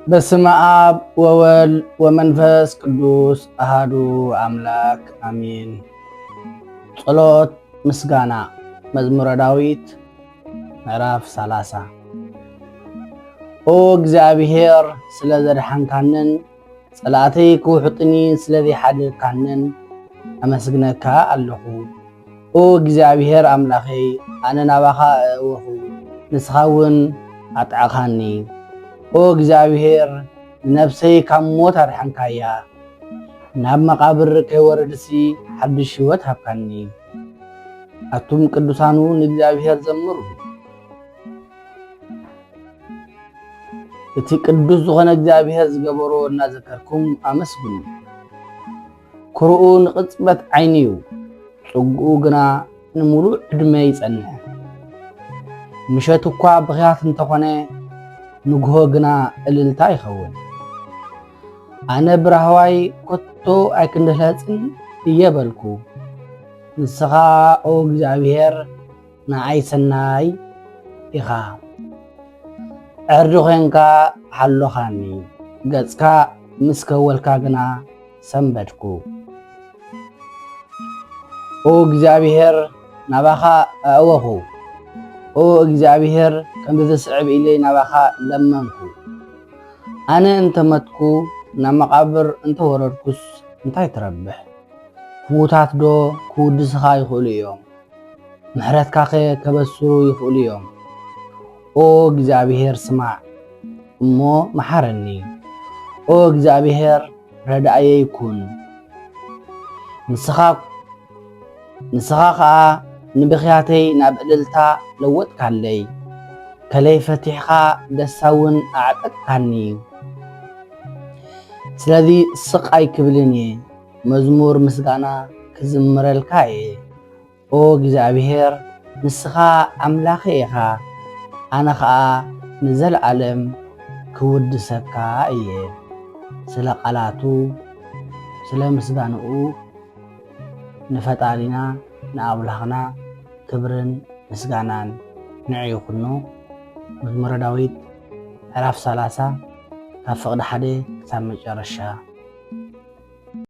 በስመ አብ ወወልድ ወመንፈስ ቅዱስ አሃዱ አምላክ አሜን። ጸሎት ምስጋና መዝሙረ ዳዊት ምዕራፍ 30 ኦ እግዚአብሔር ስለ ዘድሓንካንን ጸላእተይ ክውሕጥኒ ስለዘይሓደግካንን ኣመስግነካ ኣለኹ። ኦ እግዚአብሔር አምላኸይ ኣነ ናባኻ እወኹ ንስኻ እውን ኣጥዓኻኒ። ኦ እግዚአብሔር ነፍሰይ ካብ ሞት ኣድሓንካያ ናብ መቃብር ከይወረድሲ ሓድሽ ህይወት ሃብካኒ። ኣቱም ቅዱሳኑ ንእግዚአብሔር ዘምሩ እቲ ቅዱስ ዝኾነ እግዚአብሔር ዝገበሮ እናዘከርኩም ኣመስግኑ። ኩርኡ ንቅጽበት ዓይኒ እዩ ጽጉኡ ግና ንሙሉእ ዕድመ ይጸንሕ። ምሸት እኳ ብኽያት እንተኾነ ንግሆ ግና እልልታ ይኸውን። ኣነ ብራህዋይ ኮቶ ኣይክንድህለጽን እየ በልኩ። ንስኻ ኦ እግዚአብሔር ንዓይ ሰናይ ኢኻ። ዕርዲ ኾንካ ሓሎኻኒ ገጽካ ምስ ከወልካ ግና ሰንበድኩ። ኦ እግዚአብሔር ናባኻ ኣእወኹ። ኦ እግዚአብሔር ከም ዝስዕብ ኢለይ ናባኻ ለመንኩ። ኣነ እንተመትኩ ናብ መቃብር እንተወረድኩስ እንታይ ትረብሕ? ሙታት ዶ ክውድስኻ ይኽእሉ እዮም? ምሕረትካ ኸ ከበስሩ ይኽእሉ እዮም? ኦ እግዚአብሔር ስማዕ እሞ መሓረኒ። ኦ እግዚአብሔር ረዳእየይ ኩን። ንስኻ ከዓ ንብኽያተይ ናብ እልልታ ለወጥካለይ። ከለይ ፈቲሕኻ ደሳውን ኣዕጠቅካኒ። ስለዚ ስቕ ኣይክብልን እየ መዝሙር ምስጋና ክዝምረልካ እየ። ኦ እግዚአብሔር ንስኻ ኣምላኸ ኢኻ። ኣነ ከዓ ንዘለዓለም ክውድሰካ እየ። ስለ ቃላቱ ስለ ምስጋንኡ ንፈጣሪና ንኣምላኽና ክብርን ምስጋናን ንዕ ይኹኑ። መዝሙረ ዳዊት ምዕራፍ 30 ካብ ፍቕዲ 1 ክሳብ መጨረሻ